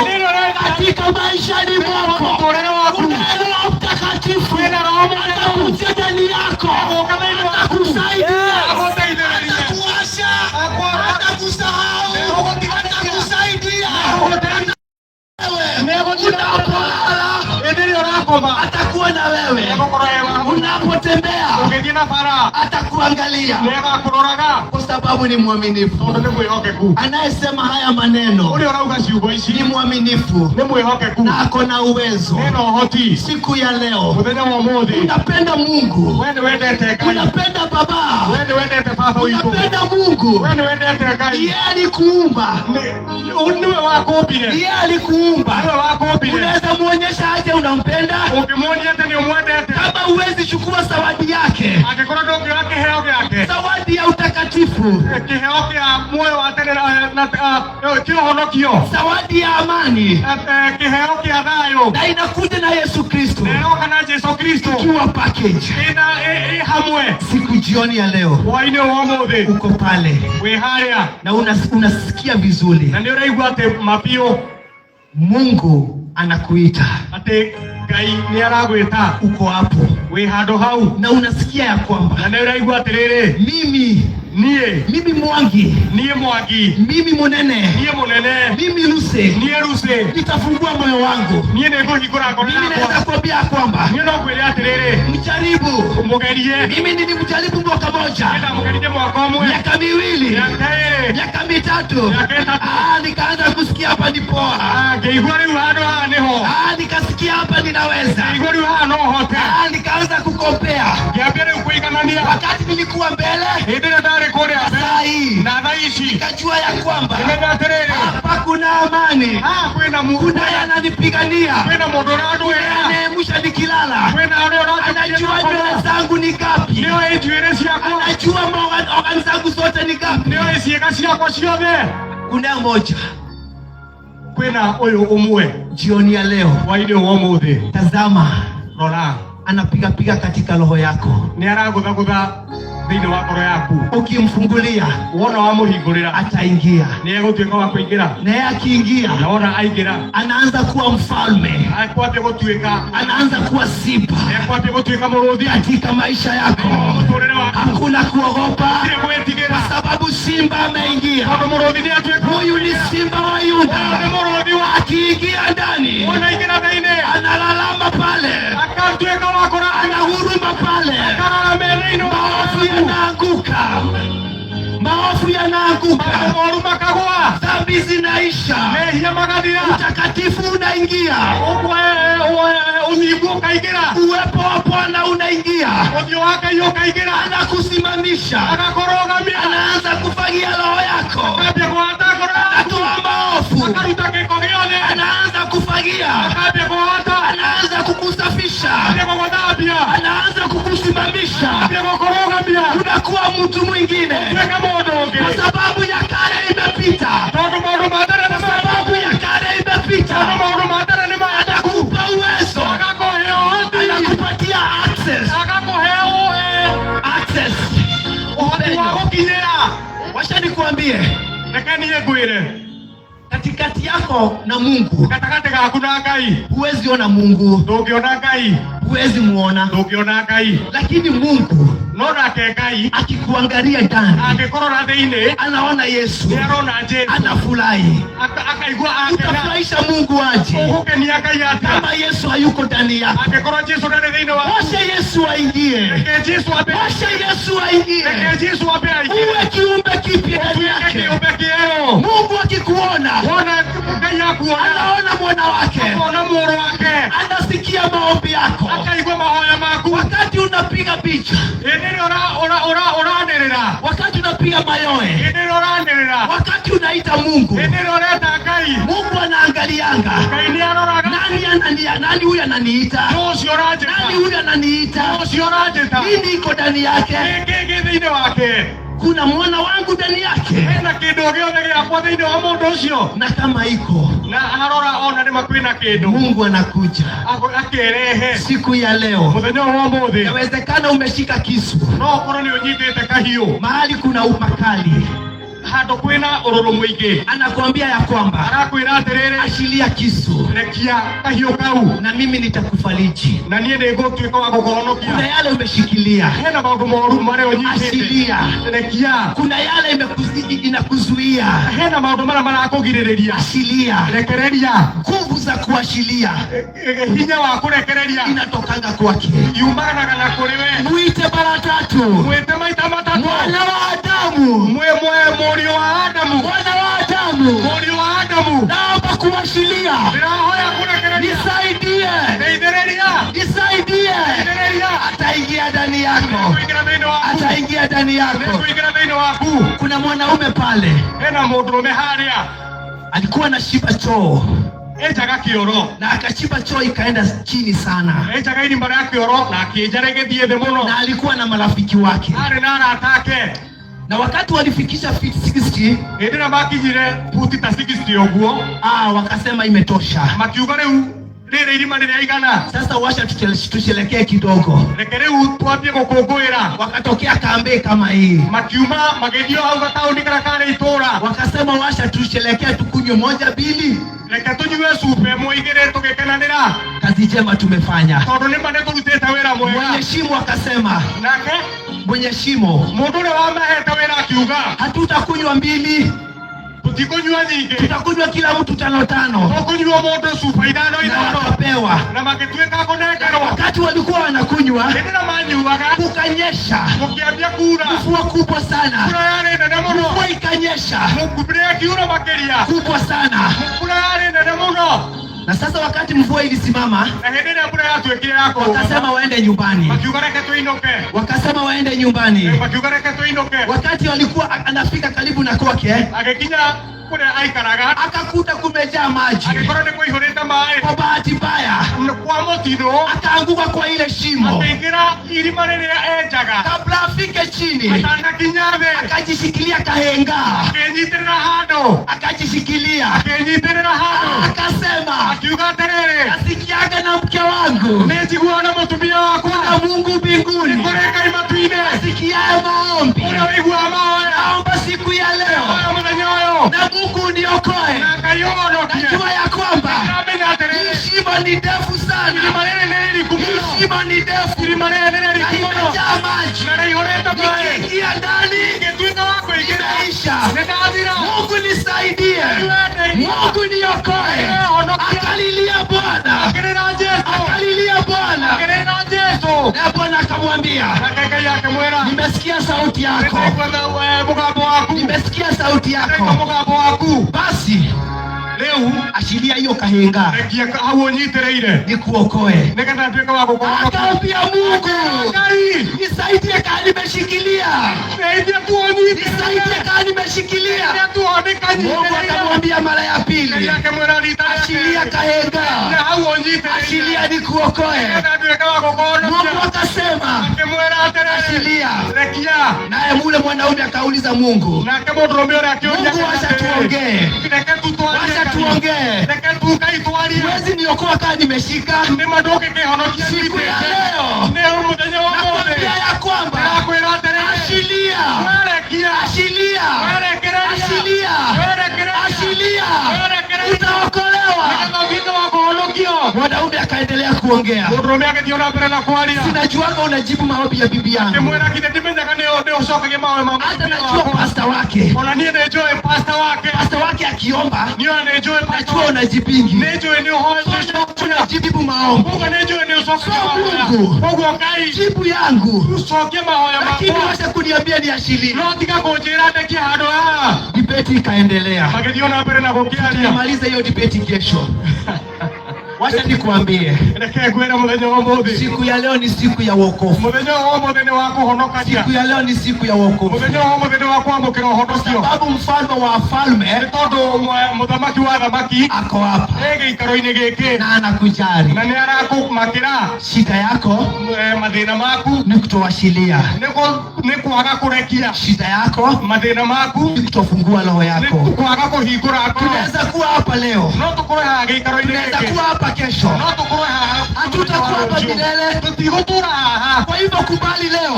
katika maishani mwako, Roho Mtakatifu atakuja ndani yako, atakusaidia, atakuasha, atakusahau, atakusaidia. Atakuwa na wewe unapotembea, atakuangalia kwa sababu ni mwaminifu. Anayesema haya maneno ni mwaminifu na ako na uwezo. Siku ya leo unapenda Mungu, unapenda Baba, unapenda Mungu. Yeye alikuumba, yeye alikuumba. Unaweza muonyesha aje unampenda? Kama uwezi chukua zawadi yake, zawadi ya utakatifu, zawadi ya amani, na inakuja na Yesu Kristo ikiwa package. Siku jioni ya leo uko pale na unasikia vizuri, Mungu anakuita, uko hapo na unasikia ya kwamba mimi Mwangi, mimi Munene, mimi Ruse, nitafungua moyo wangu. Mimi naweza kuambia kwamba mjaribu. Mimi nilimjaribu mwaka moja, miaka miwili, miaka mitatu, nikaanza kusikia hapa ni poa, nikasikia hapa ninaweza, nikaanza kukompea. Wakati nilikuwa mbele, saa hii nikajua ya kwamba hapa kuna amani, kuna yananipigania, anayemusha nikilala, anajua nywele zangu ni gapi, anajua organ zangu zote ni gapi. Kuna moja jioni ya leo, tazama, anapiga katika roho yako. Ukimfungulia ataingia, naye akiingia anaanza kuwa mfalme, anaanza kuwa simba katika maisha yako. Hakuna kuogopa kwa sababu simba ameingia. Huyu ni simba wa Yuda, akiingia ndani analalama pale, anahuruma pale, maovu yanaanguka, dhambi zinaisha, utakatifu unaingia, uwepo wa Bwana unaingia, anakusimamisha, anaanza kufagia roho yako, anatoa unakuwa mtu mwingine, kwa sababu ya kale imepita, kwa sababu ya kale imepita. Anakupa uwezo, anakupatia access. Wacha nikuambie, katikati yako na Mungu huwezi ona Mungu, huwezi muona, lakini Mungu akikuangalia ndani anaona Yesu, anafurahi. Utafurahisha Mungu aje kama Yesu hayuko ndani yako? Wacha Yesu aingie, wacha Yesu aingie, uwe kiumbe kipya ndani yake. Mungu akikuona anaona mwana wake, anasikia maombi yako. Wakati unapiga picha, wakati unapiga mayoe, wakati unaita Mungu, Mungu anaangalianga nani huyu ananiita, nani huyu ananiita, nini iko ndani yake. Kuna mwana wangu ndani yake, na kama iko Mungu anakuja siku ya leo. Inawezekana umeshika kisu mahali kuna upakali, anakuambia ya kwamba ashilia kisu na mimi nitakufariji. Kuna yale umeshikilia, ashilia. Kuna yale inakuzuia, ashilia. Nguvu za kuashilia inatokanga kwake. Mwite mara 3 mwana wa Adamu, mwana wa Adamu, naomba kuashilia. Nisaidie, nisaidie. Ataingia ndani yako, ataingia ndani yako. Kuna mwanaume pale alikuwa anashiba choo, na akashiba choo ikaenda chini sana, na alikuwa na marafiki wake, na wakati walifikisha feet 60 wakasema imetosha. Sasa washa tushelekee kidogo. Wakatokea kambe kama hii, wakasema washa tushelekee, tukunywe 1 2. Kazi njema tumefanya. Mwenye shimo akasema, mwenye shimo, hatutakunywa 2, tutakunywa kila mtu 5. Na wakapewa. Wakati walikuwa wanakunywa, kukanyesha mvua kubwa sana, mvua ikanyesha kubwa sana. Na sasa wakati mvua ilisimama, wakasema waende nyumbani, wakasema waende nyumbani. Wakati walikuwa anafika karibu na kwake, akakuta kumejaa maji. Kwa bahati mbaya akaanguka kwa ile shimo. Kabla afike chini, akajishikilia kahenga, akajishikilia, akasema, nasikiaga na mke wangu kuna Mungu mbinguni asikiaye maombi. Naomba siku ya leo na Mungu niokoe. Najua ya kwamba hii shimo ni ndefu sana, hii shimo ni ndefu na imejaa maji. Nikiingia ndani inaisha. Mungu nisaidie, Mungu niokoe. Akalilia Bwana, akalilia Bwana, na Bwana akamwambia, nimesikia sauti yako, nimesikia sauti yako. Basi leo ashiria hiyo kahenga nikuokoe. Akaambia Mungu, nisaidie kama nimeshikilia, nisaidie kama nimeshikilia. Mungu akamwambia mara ya pili, pili. Achilia kahenga. Achilia nikuokoe. Mungu akasema achilia. Naye mule mwanaume akauliza Mungu, wacha tuongee. Wacha tuongee. Huwezi niokoa kama nimeshika. Siku ya leo nakwambia ya kwamba achilia. Achilia. Achilia. Achilia. Utaokolewa. Mwanaume akaendelea kuongea. Sinajuanga unajibu maombi ya bibi yangu. Hata najua pasta wake. Pasta wake akiomba najua unajibingi. Unajibu maombi. Mungu jibu yangu. Lakini wacha kuniambia ni achilie. Debate ikaendelea. Tumaliza hiyo debate kesho. Wacha nikuambie, siku ya leo ni siku ya wokovu. Siku ya leo ni siku ya wokovu. Sababu mfalme wa wafalme ako hapa na anakujali. Shida yako ni kutowashilia. Shida yako ni kutofungua roho yako. Tunaweza kuwa hapa leo, tunaweza kuwa hapa kesho, hatutakuwa hapa milele. Kwa hivyo kubali leo.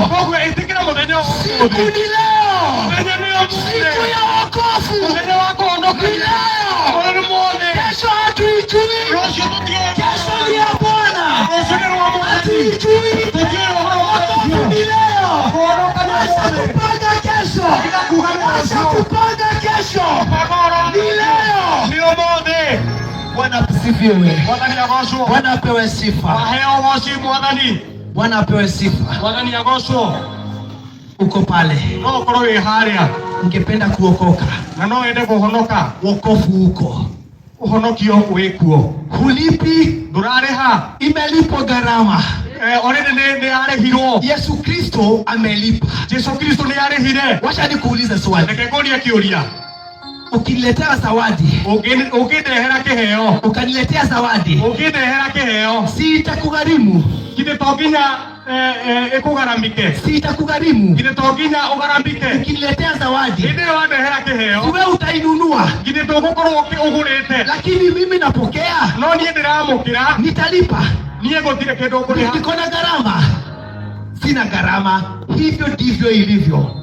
Siku ni leo. Siku ya wokovu ni leo. Kesho hatuijui. Kesho ni ya Bwana. Hatuijui. Wokovu ni leo. Wacha kupanga kesho. Wacha kupanga kesho. Ni leo. Bwana asifiwe. Bwana apewe sifa. Bwana apewe sifa. Uko pale. Ungependa kuokoka. Wokovu uko. Hulipi. Imelipwa gharama. Yesu Kristo amelipa. Wacha nikuulize swali. Ukiniletea zawadi, ukaniletea zawadi, si itakugharimu? Si itakugharimu? Ukiniletea zawadi, wewe utainunua, lakini mimi napokea, nitalipa. Niko na gharama? Sina gharama. Hivyo ndivyo ilivyo.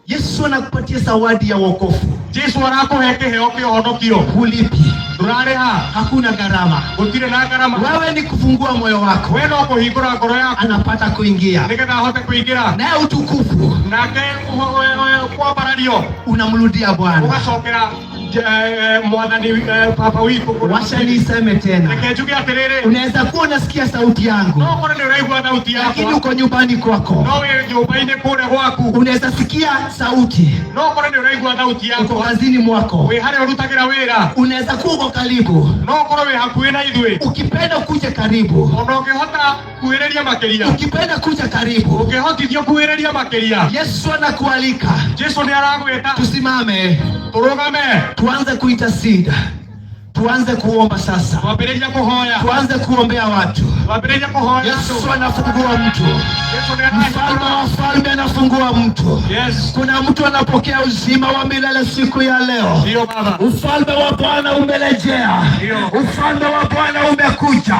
Yesu anakupatia zawadi ya wokovu. Hulipi. Hakuna gharama. Wewe ni kufungua moyo wako, anapata kuingia. Naye utukufu unamrudia Bwana. Wacha niseme tena. Unaweza kuwa unasikia sauti yangu, lakini uko nyumbani kwako. Unaweza sikia sauti, uko kazini mwako. Unaweza kuwa uko karibu. Ukipenda kuja karibu, ukipenda kuja karibu, Yesu anakualika. Tusimame, tuanze kuintercede. Tuanze kuomba sasa. Tuanze kuombea watu. Yesu anafungua mtu. Mfalme wa wafalme anafungua mtu. Kuna mtu anapokea uzima wa milele siku ya leo. Ufalme wa Bwana umelejea. Ufalme wa Bwana umekuja.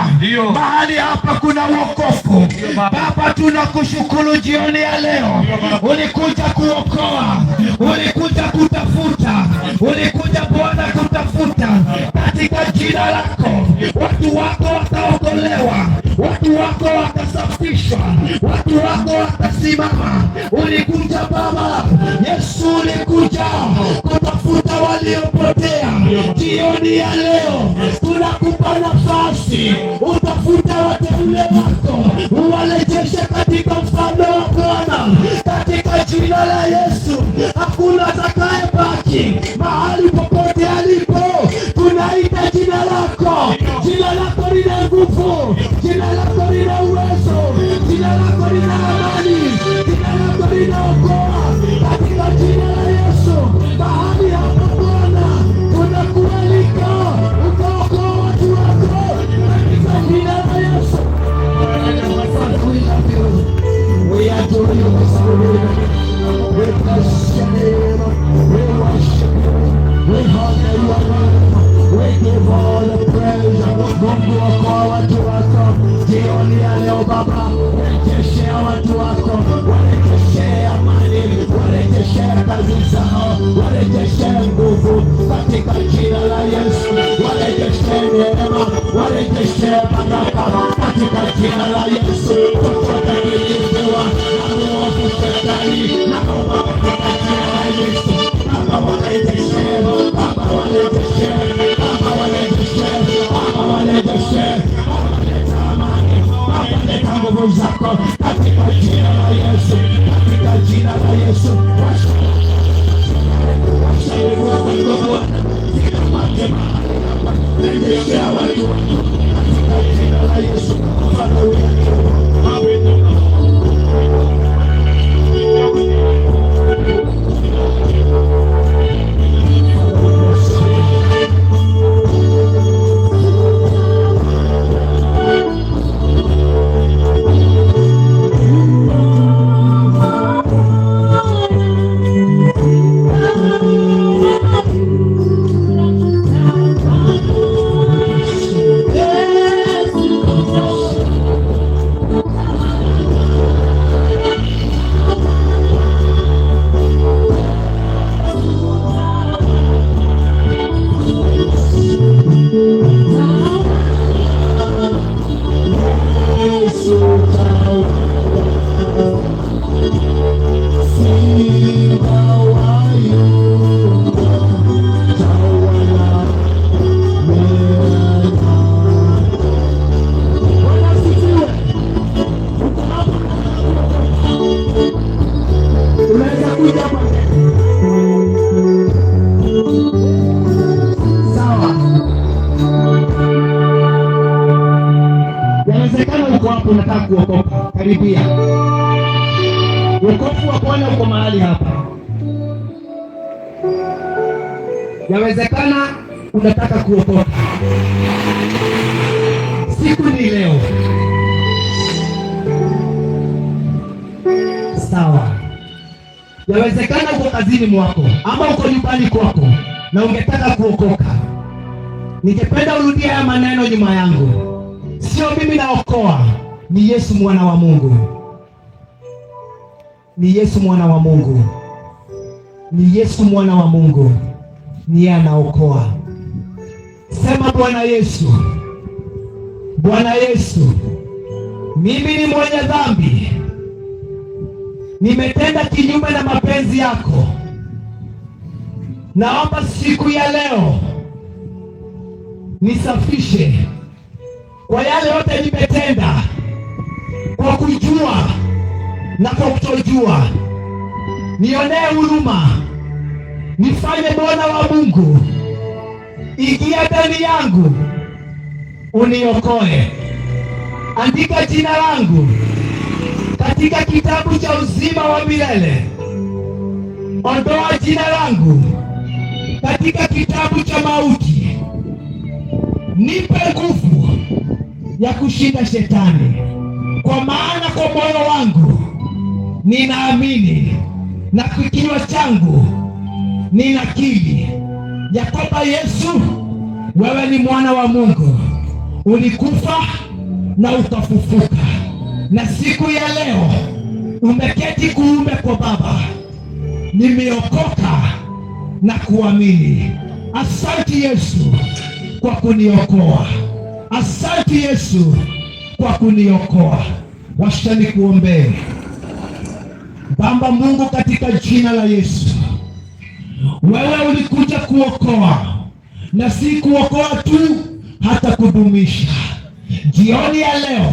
Mahali hapa kuna wokovu. Baba, tunakushukuru jioni ya leo. Ulikuja kuokoa. Ulikuja kutafuta. Ulikuja Bwana kutafuta. Katika jina lako watu wako wataokolewa, watu wako watasafishwa, watu wako watasimama. Ulikuja Baba Yesu, ulikuja kutafuta waliopotea. Jioni ya leo tunakupa nafasi, utafuta wateule wako, uwarejeshe katika mfalme wa Bwana. Katika jina la Yesu hakuna atakayebaki mahali popote alipo. Tunaita jina lako. Jina lako lina nguvu. Jina lako lina uwezo. Jina lako lina amani. Jina lako linaokoa. Katika jina la Yesu, mahali hapa Bwana tunakualika. Mungu okoa watu wako jioni ya leo Baba, rejeshea watu wako, warejeshea amani, warejeshea kazi zao, warejeshea nguvu katika jina la Yesu, warejeshea neema, warejeshea baraka katika jina la Yesu. Popote kilipokuwa na mwovu shetani, na Baba katika jina la Yesu, Baba warejeshea, Baba warejeshea, Baba warejeshea, Baba warejeshea, waleta amani, waleta nguvu zako katika jina la Yesu, katika jina la Yesu. Rejeshea watu katika jina la Yesu. Unataka kuokoka, karibia. Wokovu wa Bwana uko mahali hapa. Yawezekana unataka kuokoka, siku ni leo. Sawa. Yawezekana uko kazini mwako ama uko nyumbani kwako na ungetaka kuokoka. Ningependa urudie haya maneno nyuma yangu. Sio mimi naokoa, ni Yesu mwana wa Mungu. Ni Yesu mwana wa Mungu. Ni Yesu mwana wa Mungu. Ni yeye anaokoa. Sema Bwana Yesu. Bwana Yesu, mimi ni mwenye dhambi. Nimetenda kinyume na mapenzi yako. Naomba siku ya leo nisafishe kwa yale yote nimetenda, kwa kujua na kwa kutojua. Nionee huruma, nifanye mwana wa Mungu. Ingia ndani yangu, uniokoe. Andika jina langu katika kitabu cha uzima wa milele. Ondoa jina langu katika kitabu cha mauti. Nipe nguvu ya kushinda shetani, kwa maana kwa moyo wangu ninaamini na kwa kinywa changu ninakiri ya kwamba Yesu, wewe ni mwana wa Mungu, ulikufa na ukafufuka, na siku ya leo umeketi kuume kwa Baba. Nimeokoka na kuamini. Asante Yesu kwa kuniokoa. Asante Yesu kwa kuniokoa. Washani kuombee. Baba Mungu, katika jina la Yesu, wewe ulikuja kuokoa, na si kuokoa tu, hata kudumisha. Jioni ya leo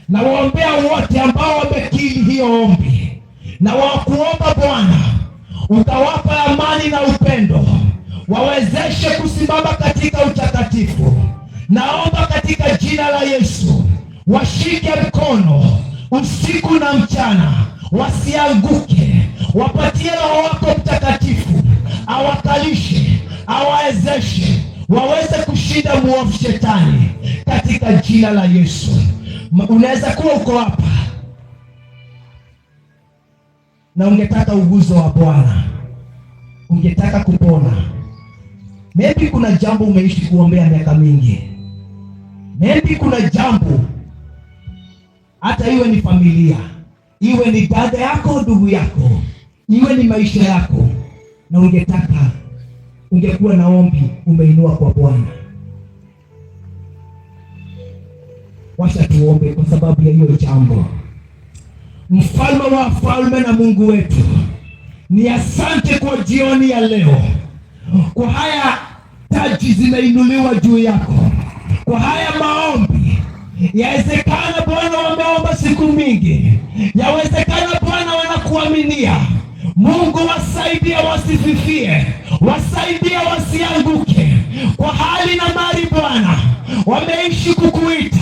na waombea wote ambao wamekiri hiyo ombi, na wakuomba Bwana utawapa amani na upendo, wawezeshe kusimama katika utakatifu. Naomba katika jina la Yesu, washike mkono usiku na mchana, wasianguke. Wapatie Roho wako Mtakatifu, awakalishe, awawezeshe, waweze kushinda muovu shetani katika jina la Yesu. Unaweza kuwa uko hapa na ungetaka uguzo wa Bwana, ungetaka kupona. Maybe kuna jambo umeishi kuombea miaka mingi, Hendi kuna jambo, hata iwe ni familia, iwe ni dada yako, ndugu yako, iwe ni maisha yako, na ungetaka ungekuwa na ombi umeinua kwa Bwana. Wacha tuombe kwa sababu ya hiyo jambo. Mfalme wa falme na Mungu wetu, ni asante kwa jioni ya leo, kwa haya taji zimeinuliwa juu yako, kwa haya maombi. Yawezekana Bwana wameomba siku mingi, yawezekana Bwana wanakuaminia. Mungu wasaidie wasififie, wasaidie wasianguke kwa hali na mali. Bwana, wameishi kukuita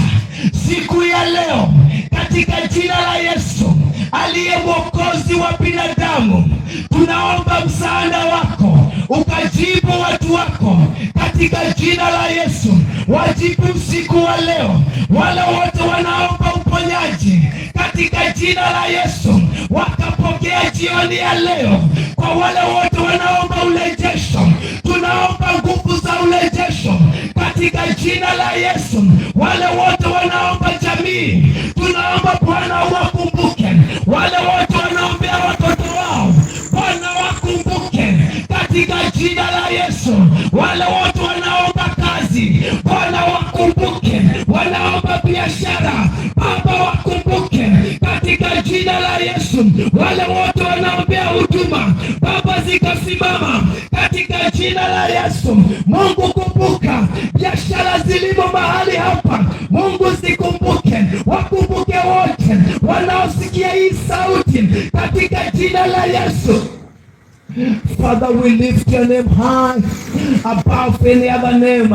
siku ya leo katika jina la Yesu aliye mwokozi wa binadamu. Tunaomba msaada wako ukajibu watu wako katika jina la Yesu. Wajibu usiku wa leo wale wote wanaomba uponyaji katika jina la Yesu, wakapokea jioni ya leo. Kwa wale wote wanaomba urejesho, tunaomba nguvu za urejesho katika jina la Yesu. Wale wote wanaomba jamii, tunaomba Bwana wakumbuke. Wale wote wanaombea watoto wao, Bwana wakumbuke katika jina la Yesu. Wale wote wanaomba kazi, Bwana wakumbuke. Wanaomba biashara, Baba wakumbuke katika jina la Yesu. Wale wote wanaombea huduma, Baba zikasimama katika jina la Yesu. Mungu kumbuka biashara zilimo mahali hapa, Mungu zikumbuke. Wakumbuke wote wanaosikia hii sauti katika jina la Yesu. Father, we lift your name high above any other name.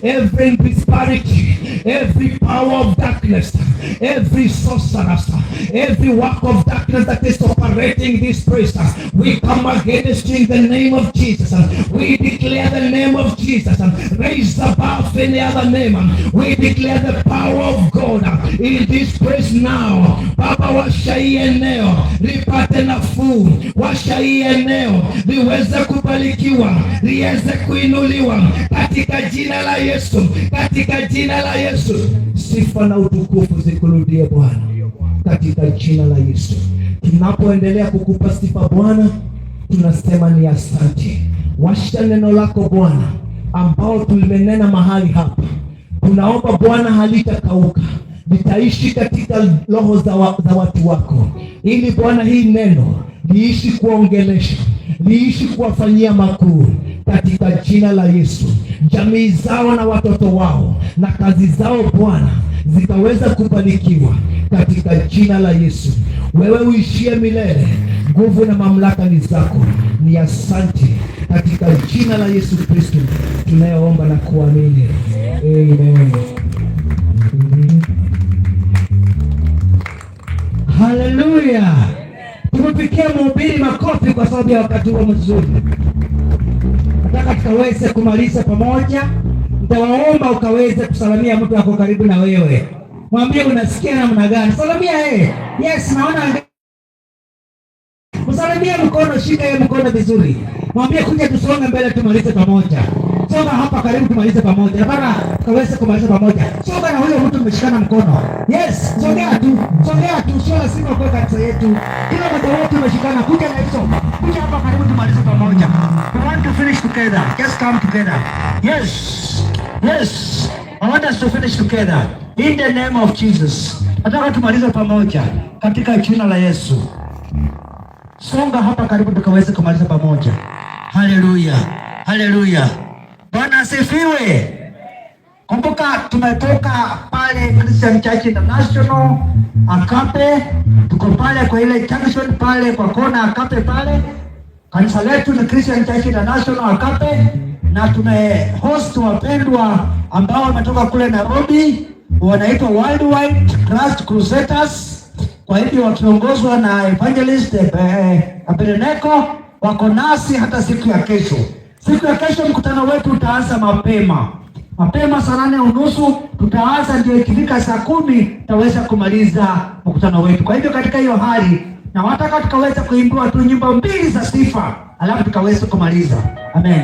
Every prosperity, every power of darkness, every sorceress, every work of darkness that is operating this place, we come against you in the name of Jesus. We declare the name of Jesus raised above any other name. We declare the power of God in this place now. Baba, washa hii eneo lipate nafuu, washa hii eneo liweze kubarikiwa, liweze kuinuliwa katika jina la Yesu, katika jina la Yesu. Sifa na utukufu zikurudie Bwana katika jina la Yesu. Tunapoendelea kukupa sifa Bwana, tunasema ni asante. Washa neno lako Bwana ambao tulimenena mahali hapa, tunaomba Bwana halitakauka, litaishi katika roho za watu wako, ili Bwana hii neno liishi kuongelesha, liishi kuwafanyia makuu katika jina la Yesu. Jamii zao na watoto wao na kazi zao Bwana zikaweza kubarikiwa katika jina la Yesu. Wewe uishie milele, nguvu na mamlaka ni zako. Ni asante katika jina la Yesu Kristo tunayoomba na kuamini. Amen. Haleluya. Tumepikia mhubiri makofi kwa sababu ya wakati huo mzuri. Nataka tukaweze kumaliza pamoja. Nitawaomba ukaweze kusalamia mtu wako karibu na wewe. Mwambie unasikia namna gani? Salamia yeye. Yes, naona. Msalimie mkono, shika yeye mkono vizuri. Mwambie kuja tusonge mbele tumalize pamoja. Songa hapa karibu tumalize pamoja. Nataka tukaweze kumaliza pamoja. Songa na huyo mtu mmeshikana mkono. Yes, songea tu. Songea tu, sio lazima kwa kanisa yetu. Kila mmoja wetu umeshikana, kuja na hizo. Kuja hapa karibu tumalize pamoja. We want to finish together. Just come together. Yes. Yes. I want us to finish together. In the name of Jesus. Nataka tumalize pamoja katika jina la Yesu. Songa hapa karibu tukaweze kumaliza pamoja. Haleluya. Haleluya. Bwana asifiwe. Kumbuka tumetoka pale Christian Church International Akape, tuko pale kwa ile junction pale kwa kona Akape pale. Kanisa letu ni Christian Church International Akape, na tumehost wapendwa ambao wametoka kule Nairobi, wanaitwa Worldwide Trust Crusaders. Kwa hivyo wakiongozwa na Evangelist Abeleneko wako nasi hata siku ya kesho. Siku ya kesho mkutano wetu utaanza mapema saa 8:30 tutaanza, ndio ikifika saa 10 tutaweza kumaliza mkutano wetu. Kwa hivyo katika hiyo hali na wataka tukaweza kuimba tu nyimbo 2 za sifa alafu tukaweza kumaliza. Amen.